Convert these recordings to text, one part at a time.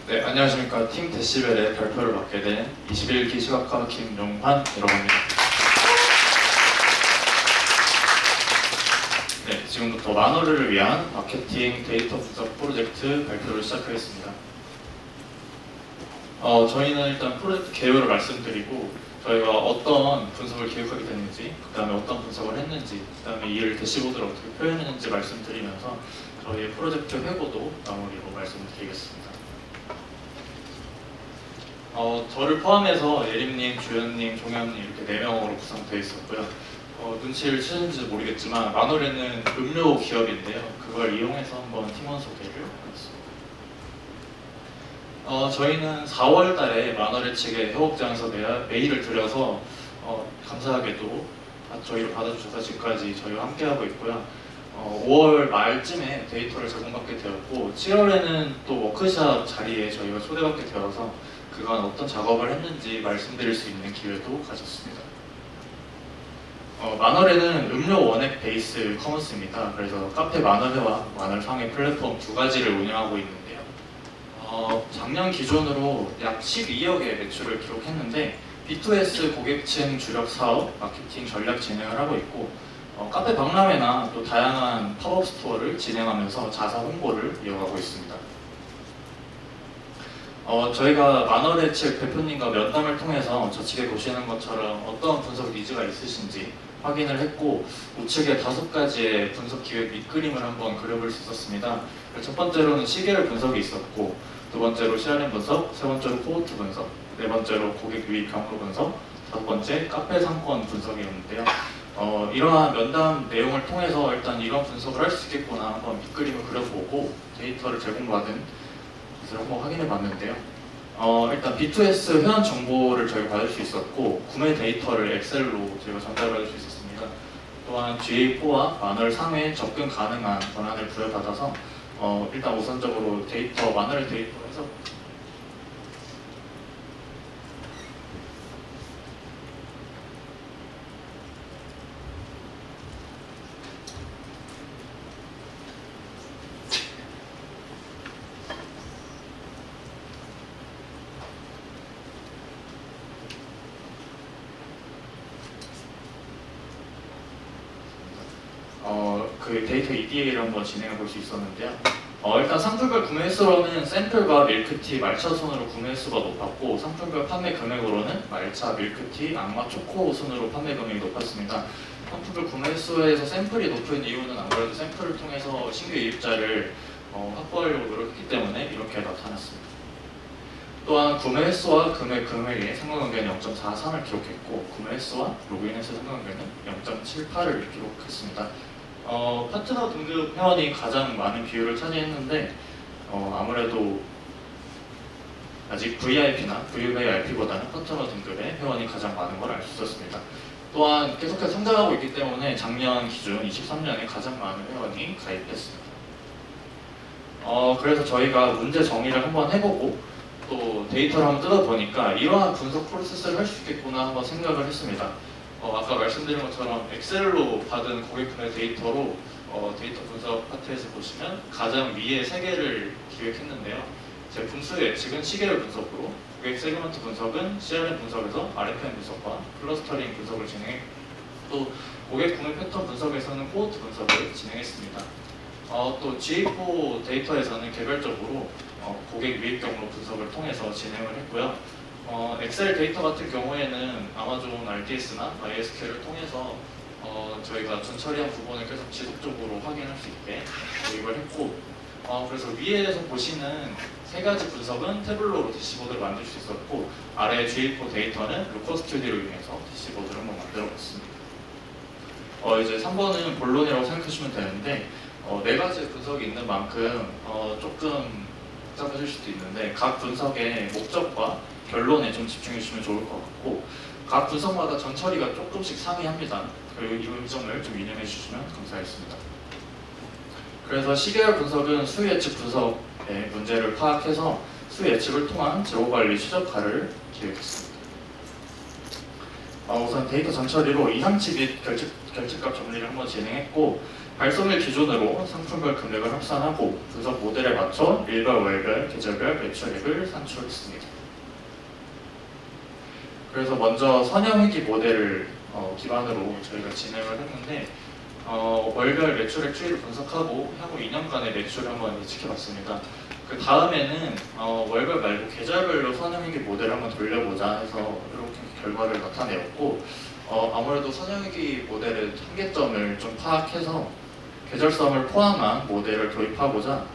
네, 안녕하십니까. 팀 데시벨의 발표를 맡게 된 21기 시각과 김용환이라고 합니다. 네, 지금부터 만월을 위한 마케팅 데이터 분석 프로젝트 발표를 시작하겠습니다. 저희는 일단 프로젝트 개요를 말씀드리고 저희가 어떤 분석을 기획하게 됐는지, 그 다음에 어떤 분석을 했는지, 그 다음에 이를 대시보드로 어떻게 표현했는지 말씀드리면서 저희의 프로젝트 회고도 마무리로 말씀드리겠습니다. 저를 포함해서 예림님, 주연님, 종현님 이렇게 4명으로 구성되어 있었고요. 눈치를 채는지 모르겠지만 만월에는 음료 기업인데요. 그걸 이용해서 한번 팀원 소개를 하겠습니다. 저희는 4월 달에 만월의 측에 회복장에서 메일을 드려서 감사하게도 저희를 받아주셔서 지금까지 저희와 함께하고 있고요. 5월 말쯤에 데이터를 제공받게 되었고 7월에는 또 워크샵 자리에 저희가 초대받게 되어서 그간 어떤 작업을 했는지 말씀드릴 수 있는 기회도 가졌습니다. 만월에는 음료 원액 베이스 커머스입니다. 그래서 카페 만월회와 만월상회 플랫폼 두 가지를 운영하고 있는데요. 작년 기준으로 약 12억의 매출을 기록했는데 B2S 고객층 주력 사업, 마케팅 전략 진행을 하고 있고 카페 박람회나 또 다양한 팝업 스토어를 진행하면서 자사 홍보를 이어가고 있습니다. 저희가 만월의 측 대표님과 면담을 통해서 저측에 보시는 것처럼 어떤 분석 니즈가 있으신지 확인을 했고 우측에 5가지의 분석 기획 밑그림을 한번 그려볼 수 있었습니다. 첫 번째로는 시계열 분석이 있었고 두 번째로 CRM 분석, 세 번째로 코호트 분석, 네 번째로 고객 유입 경로 분석, 다섯 번째 카페 상권 분석이었는데요. 이러한 면담 내용을 통해서 일단 이런 분석을 할 수 있겠구나 한번 밑그림을 그려보고 데이터를 제공받은 것을 한번 확인해 봤는데요. 일단 B2S 회원 정보를 저희가 받을 수 있었고 구매 데이터를 엑셀로 저희가 전달받을 수 있었습니다. 또한 GA4와 만월 상회에 접근 가능한 권한을 부여받아서 일단 우선적으로 데이터, 만월 데이터 해석 그 데이터 EDA를 한번 진행해 볼 수 있었는데요. 일단 상품별 구매 횟수로는 샘플과 밀크티, 말차 순으로 구매 횟수가 높았고 상품별 판매 금액으로는 말차, 밀크티, 악마, 초코 순으로 판매 금액이 높았습니다. 상품별 구매 횟수에서 샘플이 높은 이유는 아무래도 샘플을 통해서 신규 유입자를 확보하려고 노력했기 때문에 이렇게 나타났습니다. 또한 구매 횟수와 금액 금액의 상관관계는 0.43을 기록했고 구매 횟수와 로그인 횟수 상관관계는 0.78을 기록했습니다. 파트너 등급 회원이 가장 많은 비율을 차지했는데 아무래도 아직 VIP나 VVIP보다는 파트너 등급의 회원이 가장 많은 걸 알 수 있었습니다. 또한 계속해서 성장하고 있기 때문에 작년 기준 23년에 가장 많은 회원이 가입했습니다. 그래서 저희가 문제 정의를 한번 해보고 또 데이터를 한번 뜯어보니까 이러한 분석 프로세스를 할 수 있겠구나 한번 생각을 했습니다. 아까 말씀드린 것처럼 엑셀로 받은 고객 구매 데이터로 데이터 분석 파트에서 보시면 가장 위에 3개를 기획했는데요. 제품 수 예측은 시계열 분석으로, 고객 세그먼트 분석은 CRM 분석에서 RFM 분석과 클러스터링 분석을 진행했고 또 고객 구매 패턴 분석에서는 코호트 분석을 진행했습니다. 또 GA4 데이터에서는 개별적으로 고객 유입 경로 분석을 통해서 진행을 했고요. 엑셀 데이터 같은 경우에는 아마존 RDS나 MySQL을 통해서 저희가 전처리한 부분을 계속 지속적으로 확인할 수 있게 도입을 했고 그래서 위에서 보시는 3가지 분석은 태블로로 대시보드를 만들 수 있었고 아래 GA4 데이터는 로컬 스튜디오를 이용해서 대시보드를 한번 만들어 봤습니다. 이제 3번은 본론이라고 생각하시면 되는데 4가지 분석이 있는 만큼 조금 복잡해질 수도 있는데 각 분석의 목적과 결론에 좀 집중해 주시면 좋을 것 같고 각 분석마다 전처리가 조금씩 상이합니다. 그리고 이 점을 좀 유념해 주시면 감사하겠습니다. 그래서 시계열 분석은 수 예측 분석의 문제를 파악해서 수 예측을 통한 재고관리 최적화를 기획했습니다. 우선 데이터 전처리로 이상치 및 결제값 정리를 한번 진행했고, 발송일 기준으로 상품별 금액을 합산하고 분석 모델에 맞춰 일별, 월별, 계절별 매출액을 산출했습니다. 그래서 먼저 선형회기 모델을 기반으로 저희가 진행을 했는데, 월별 매출액 추이를 분석하고 향후 2년간의 매출을 한번 예측해봤습니다. 그 다음에는 월별 말고 계절별로 선형회기 모델을 한번 돌려보자 해서 이렇게 결과를 나타내었고, 아무래도 선형회기 모델의 한계점을 좀 파악해서 계절성을 포함한 모델을 도입하고자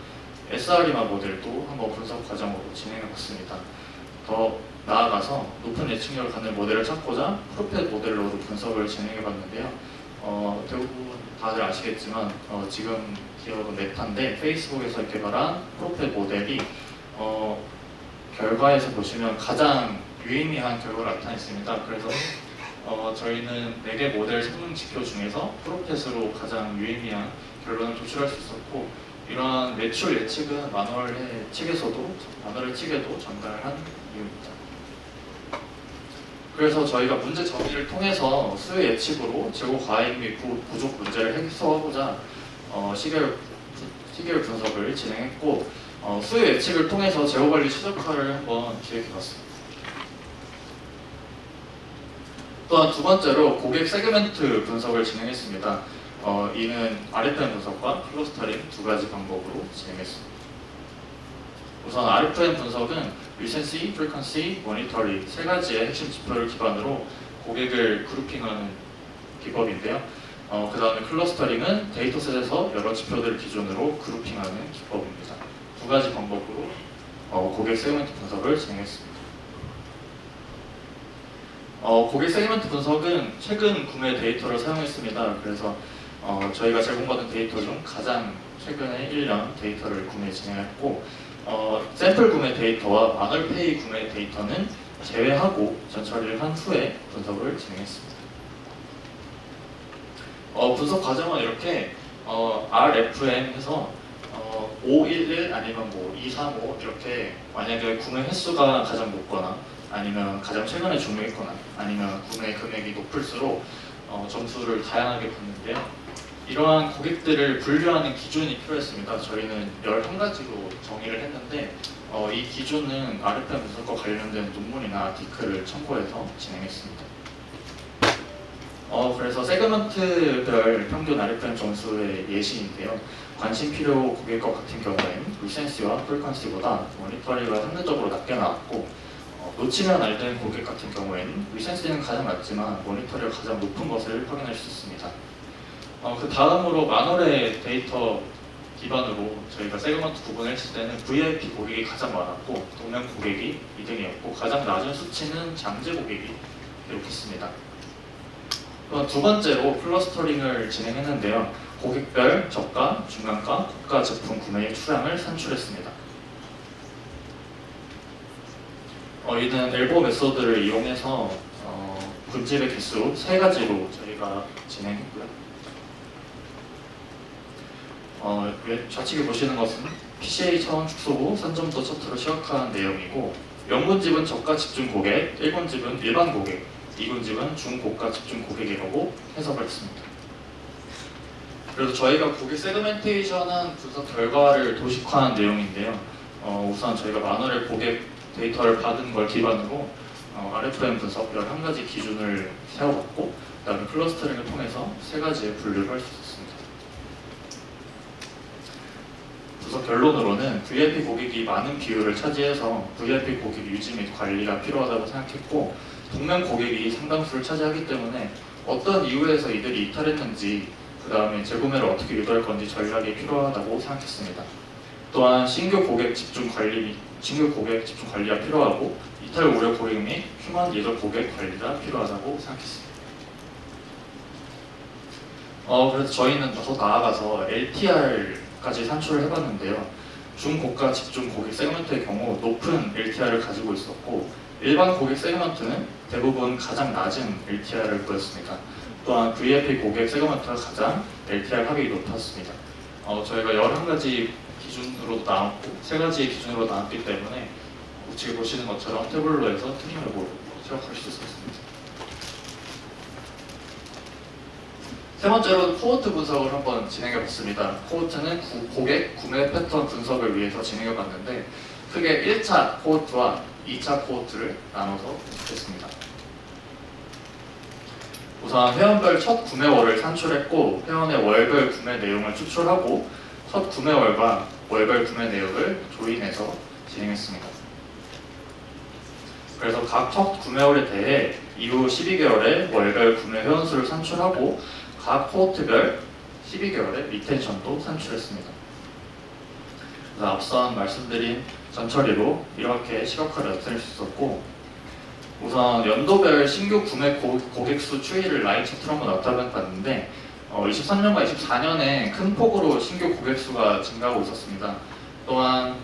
SREMA 모델도 한번 분석 과정으로 진행해봤습니다. 더 나아가서 높은 예측력을 갖는 모델을 찾고자 프로펫 모델로도 분석을 진행해봤는데요. 대부분 다들 아시겠지만 지금 기업은 메타인데 페이스북에서 개발한 프로펫 모델이 결과에서 보시면 가장 유의미한 결과를 나타냈습니다. 그래서 저희는 4개 모델 성능 지표 중에서 프로펫으로 가장 유의미한 결론을 도출할 수 있었고, 이러한 매출 예측은 마누얼의 측에도 전달한 이유입니다. 그래서 저희가 문제 정의를 통해서 수요 예측으로 재고 과잉 및 부족 문제를 해소하고자 시계열 분석을 진행했고, 수요 예측을 통해서 재고 관리 최적화를 한번 기획해봤습니다. 또한 두 번째로 고객 세그멘트 분석을 진행했습니다. 이는 RFM 분석과 클러스터링 두 가지 방법으로 진행했습니다. 우선 RFM 분석은 Recency, Frequency, Monetary 세 가지의 핵심 지표를 기반으로 고객을 그룹핑하는 기법인데요. 그 다음에 클러스터링은 데이터셋에서 여러 지표들을 기준으로 그룹핑하는 기법입니다. 두 가지 방법으로 고객 세그멘트 분석을 진행했습니다. 고객 세그멘트 분석은 최근 구매 데이터를 사용했습니다. 그래서 저희가 제공받은 데이터 중 가장 최근의 1년 데이터를 구매 진행했고, 샘플 구매 데이터와 마누얼페이 구매 데이터는 제외하고 전처리를 한 후에 분석을 진행했습니다. 분석 과정은 이렇게 RFM 해서 511 아니면 235 이렇게, 만약에 구매 횟수가 가장 높거나 아니면 가장 최근에 주문했거나 아니면 구매 금액이 높을수록 점수를 다양하게 받는데요. 이러한 고객들을 분류하는 기준이 필요했습니다. 저희는 11가지로 정의를 했는데 이 기준은 RFM 분석과 관련된 논문이나 아티클을 참고해서 진행했습니다. 그래서 세그먼트별 평균 RFM 점수의 예시인데요. 관심 필요 고객과 같은 경우에는 리센시와 프리퀀시보다 모니터링가 상대적으로 낮게 나왔고, 놓치면 알된 고객 같은 경우에는 리센시는 가장 낮지만 모니터리가 가장 높은 것을 확인할 수 있습니다. 그 다음으로 마누얼의 데이터 기반으로 저희가 세그먼트 구분을 했을 때는 VIP 고객이 가장 많았고 동명 고객이 2등이었고 가장 낮은 수치는 장제 고객이 기록했습니다. 두 번째로 클러스터링을 진행했는데요. 고객별 저가, 중간가, 고가 제품 구매의 추량을 산출했습니다. 이는 엘보 메소드를 이용해서 군집의 개수 3가지로 저희가 진행했고요. 좌측에 보시는 것은 PCA 차원 축소부 선점도 차트로 시각화한 내용이고, 0군집은 저가 집중 고객, 1군집은 일반 고객, 2군집은 중고가 집중 고객이라고 해석을 했습니다. 그래서 저희가 고객 세그멘테이션한 분석 결과를 도식화한 내용인데요. 우선 저희가 마누얼의 고객 데이터를 받은 걸 기반으로 RFM 분석 11가지 기준을 세워봤고, 그 다음에 클러스터링을 통해서 3가지의 분류를 할 수 있었습니다. 분석 결론으로는 VIP 고객이 많은 비율을 차지해서 VIP 고객 유지 및 관리가 필요하다고 생각했고, 동명 고객이 상당수를 차지하기 때문에 어떤 이유에서 이들이 이탈했는지, 그 다음에 재구매를 어떻게 유도할 건지 전략이 필요하다고 생각했습니다. 또한 신규 고객 집중 관리가 필요하고, 이탈 우려 고객 및 휴먼 예적 고객 관리가 필요하다고 생각했습니다. 그래서 저희는 더 나아가서 LTR까지 산출을 해봤는데요. 중고가 집중 고객 세그먼트의 경우 높은 LTR을 가지고 있었고, 일반 고객 세그먼트는 대부분 가장 낮은 LTR을 보였습니다. 또한 VIP 고객 세그먼트가 가장 LTR 합이 높았습니다. 저희가 11가지 기준으로 나왔고 3가지의 기준으로 나왔기 때문에 우측에 보시는 것처럼 태블로에서 트림을 시작할 수 있었습니다. 세 번째로 코호트 분석을 한번 진행해봤습니다. 코호트는 고객 구매 패턴 분석을 위해서 진행해봤는데 크게 1차 코호트와 2차 코호트를 나눠서 분석했습니다. 우선 회원별 첫 구매월을 산출했고 회원의 월별 구매 내용을 추출하고 첫 구매월과 월별 구매 내역을 조인해서 진행했습니다. 그래서 각 첫 구매월에 대해 이후 12개월에 월별 구매 회원수를 산출하고 각 코호트별 12개월의 리텐션도 산출했습니다. 그래서 앞선 말씀드린 전처리로 이렇게 시각화를 나타낼 수 있었고 우선 연도별 신규 구매 고객수 추이를 라인 차트로 한번 나타내봤는데 23년과 24년에 큰 폭으로 신규 고객수가 증가하고 있었습니다. 또한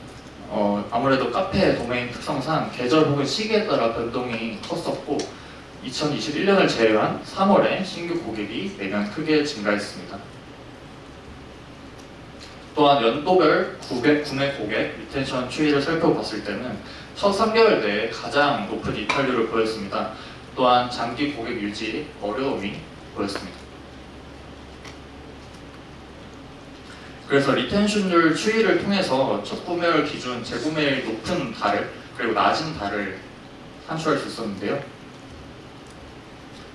아무래도 카페 도메인 특성상 계절 혹은 시기에 따라 변동이 컸었고 2021년을 제외한 3월에 신규 고객이 매년 크게 증가했습니다. 또한 연도별 구매 고객 리텐션 추이를 살펴봤을 때는 첫 3개월 내에 가장 높은 이탈률을 보였습니다. 또한 장기 고객 유지 어려움이 보였습니다. 그래서 리텐션율 추이를 통해서 첫 구매월 기준 재구매율이 높은 달을 그리고 낮은 달을 산출할 수 있었는데요.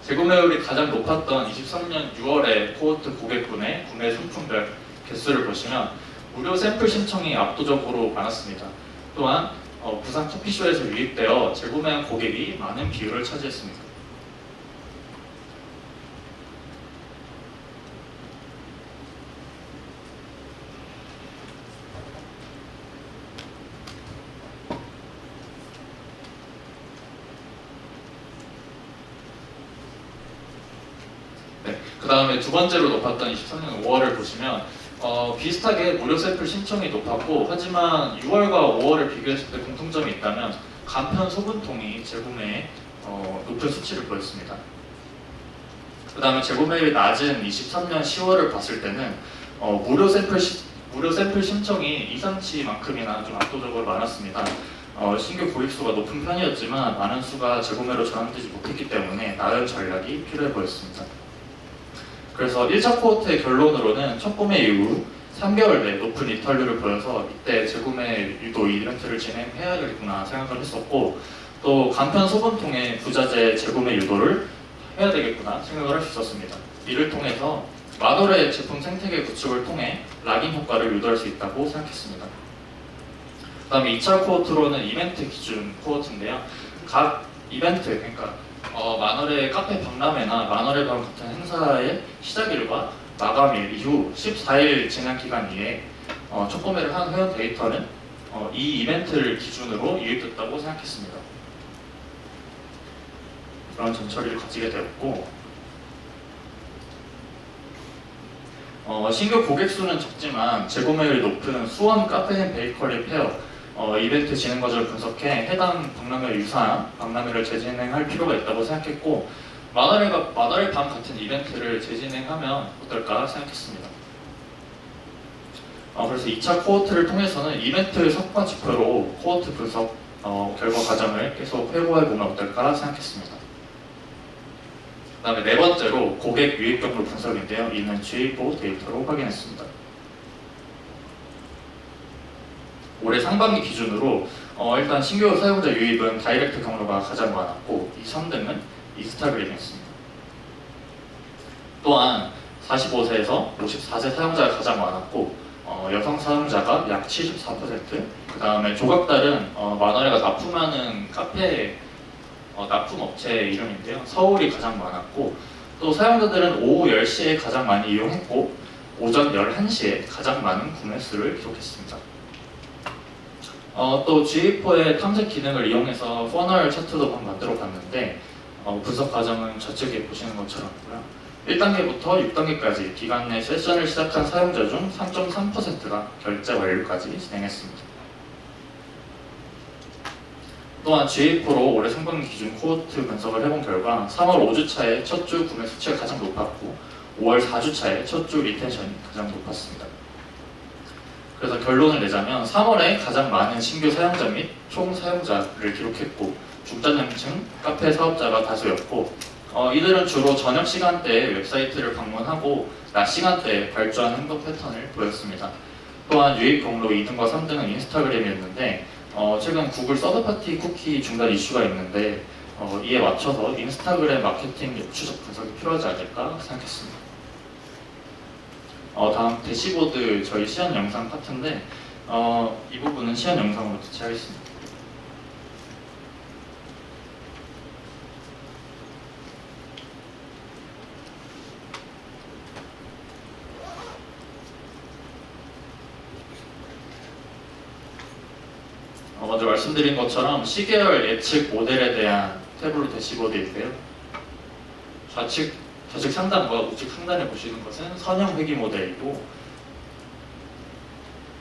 재구매율이 가장 높았던 23년 6월의 코호트 고객분의 구매 상품별 개수를 보시면 무료 샘플 신청이 압도적으로 많았습니다. 또한 부산 커피쇼에서 유입되어 재구매한 고객이 많은 비율을 차지했습니다. 그 다음에 두 번째로 높았던 23년 5월을 보시면 비슷하게 무료 샘플 신청이 높았고 하지만 6월과 5월을 비교했을 때 공통점이 있다면 간편 소분통이 재구매에 높은 수치를 보였습니다. 그 다음에 재구매율이 낮은 23년 10월을 봤을 때는 무료 샘플 신청이 이상치만큼이나 좀 압도적으로 많았습니다. 신규 고객수가 높은 편이었지만 많은 수가 재구매로 전환되지 못했기 때문에 나은 전략이 필요해 보였습니다. 그래서 1차 코호트의 결론으로는 첫 구매 이후 3개월 내 높은 이탈률을 보여서 이때 재구매 유도 이벤트를 진행해야겠구나 생각을 했었고 또 간편 소분통의 부자재 재구매 유도를 해야 되겠구나 생각을 할 수 있었습니다. 이를 통해서 만월의 제품 생태계 구축을 통해 락인 효과를 유도할 수 있다고 생각했습니다. 그 다음에 2차 코호트로는 이벤트 기준 코호트인데요. 각 이벤트, 그러니까 만월의 카페 박람회나 만월의 밤 같은 행사의 시작일과 마감일 이후 14일 진행 기간 이에 첫 구매를 한 회원 데이터는 이 이벤트를 기준으로 유입됐다고 생각했습니다. 그런 전처리를 가지게 되었고 신규 고객 수는 적지만 재구매율이 높은 수원 카페 베이커리 페어 이벤트 진행 과정을 분석해 해당 박람회 유사한 박람회를 재진행할 필요가 있다고 생각했고 만월의 밤 같은 이벤트를 재진행하면 어떨까 생각했습니다. 그래서 2차 코호트를 통해서는 이벤트 성과 지표로 코호트 분석 결과 과정을 계속 회고해 보면 어떨까 생각했습니다. 그 다음에 네 번째로 고객 유입 경로 분석인데요. 이는 G4 데이터로 확인했습니다. 올해 상반기 기준으로 일단 신규 사용자 유입은 다이렉트 경로가 가장 많았고 이 3등은 인스타그램이었습니다. 또한 45세에서 54세 사용자가 가장 많았고 여성 사용자가 약 74%, 그 다음에 조각달은 만월에가 납품하는 카페 납품업체 이름인데요. 서울이 가장 많았고 또 사용자들은 오후 10시에 가장 많이 이용했고 오전 11시에 가장 많은 구매 수를 기록했습니다. 또 G4의 탐색 기능을 이용해서 퍼널 차트도 한번 만들어 봤는데 분석 과정은 저쪽에 보시는 것처럼고요. 1단계부터 6단계까지 기간 내 세션을 시작한 사용자 중 3.3%가 결제 완료까지 진행했습니다. 또한 G4로 올해 상반기 기준 코호트 분석을 해본 결과 3월 5주차에 첫 주 구매 수치가 가장 높았고 5월 4주차에 첫 주 리텐션이 가장 높았습니다. 그래서 결론을 내자면 3월에 가장 많은 신규 사용자 및 총 사용자를 기록했고 중장년층 카페 사업자가 다수였고 이들은 주로 저녁 시간대에 웹사이트를 방문하고 낮 시간대에 발주한 행동 패턴을 보였습니다. 또한 유입 경로 2등과 3등은 인스타그램이었는데 최근 구글 서드파티 쿠키 중단 이슈가 있는데 이에 맞춰서 인스타그램 마케팅 역추적 분석이 필요하지 않을까 생각했습니다. 다음 대시보드 저희 시연 영상 파트인데 이 부분은 시연 영상으로 대체하겠습니다. 먼저 말씀드린 것처럼 시계열 예측 모델에 대한 태블로 대시보드인데요. 좌측 상단과 우측 상단에 보시는 것은 선형 회귀 모델이고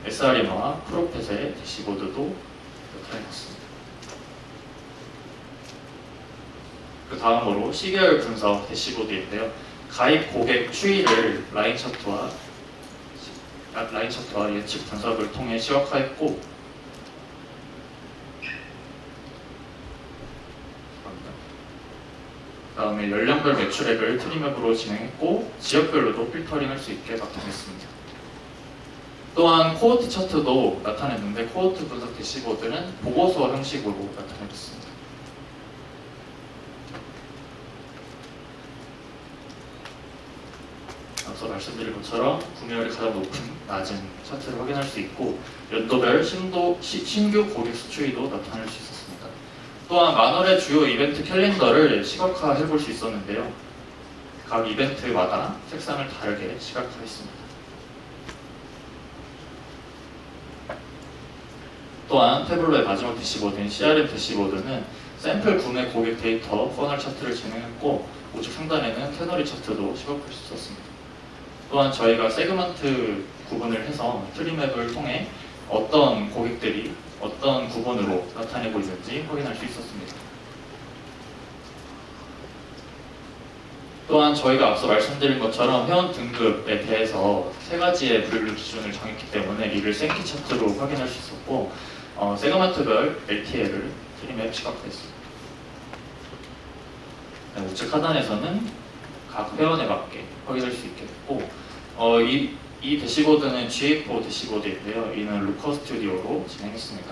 SR이마와 프로펫의 대시보드도 나타내봤습니다. 그 다음으로 시계열 분석 대시보드인데요. 가입 고객 추이를 라인 차트와 예측 분석을 통해 시각화했고 다음에 연령별 매출액을 트림앱으로 진행했고 지역별로도 필터링할 수 있게 나타냈습니다. 또한 코호트 차트도 나타냈는데 코호트 분석 대시보드는 보고서 형식으로 나타냈습니다. 앞서 말씀드린 것처럼 구매율이 가장 높은 낮은 차트를 확인할 수 있고 연도별 신규 고객 수 추이도 나타낼 수 있었습니다. 또한 만월의 주요 이벤트 캘린더를 시각화해 볼 수 있었는데요. 각 이벤트마다 색상을 다르게 시각화했습니다. 또한 태블로의 마지막 대시보드인 CRM 대시보드는 샘플 구매 고객 데이터 퍼널 차트를 진행했고 우측 상단에는 캐너리 차트도 시각화할 수 있었습니다. 또한 저희가 세그먼트 구분을 해서 트리맵을 통해 어떤 고객들이 어떤 구분으로 나타내고 있는지 확인할 수 있었습니다. 또한 저희가 앞서 말씀드린 것처럼 회원 등급에 대해서 세 가지의 분류 기준을 정했기 때문에 이를 생키 차트로 확인할 수 있었고 세그먼트별 LTL을 트림앱 시각화했습니다. 우측 하단에서는 각 회원에 맞게 확인할 수 있게 됐고 이 대시보드는 GA4 대시보드인데요. 이는 루커 스튜디오로 진행했습니다.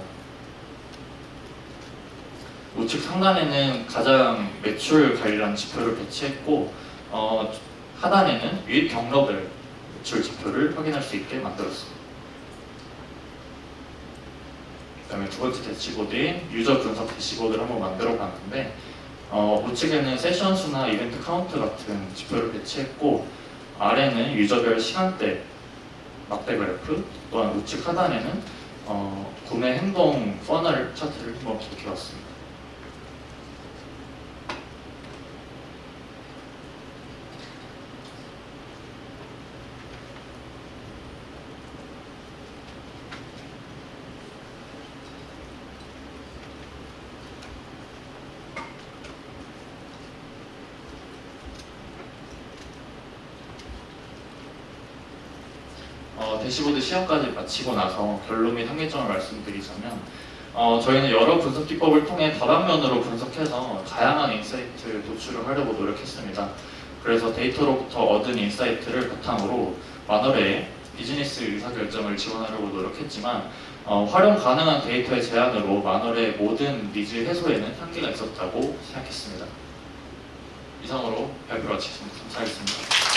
우측 상단에는 가장 매출 관련 지표를 배치했고 하단에는 유입 경로별 매출 지표를 확인할 수 있게 만들었습니다. 그 다음에 두 번째 대시보드인 유저 분석 대시보드를 한번 만들어 봤는데 우측에는 세션 수나 이벤트 카운트 같은 지표를 배치했고 아래는 유저별 시간대 막대 그래프, 또한 우측 하단에는 구매 행동 퍼널 차트를 한번 기록해봤습니다. 대시보드 시험까지 마치고 나서 결론 및 한계점을 말씀드리자면 저희는 여러 분석 기법을 통해 다방면으로 분석해서 다양한 인사이트 도출을 하려고 노력했습니다. 그래서 데이터로부터 얻은 인사이트를 바탕으로 만월의 비즈니스 의사결정을 지원하려고 노력했지만 활용 가능한 데이터의 제한으로 만월의 모든 니즈 해소에는 한계가 있었다고 생각했습니다. 이상으로 발표를 마치겠습니다. 감사하겠습니다.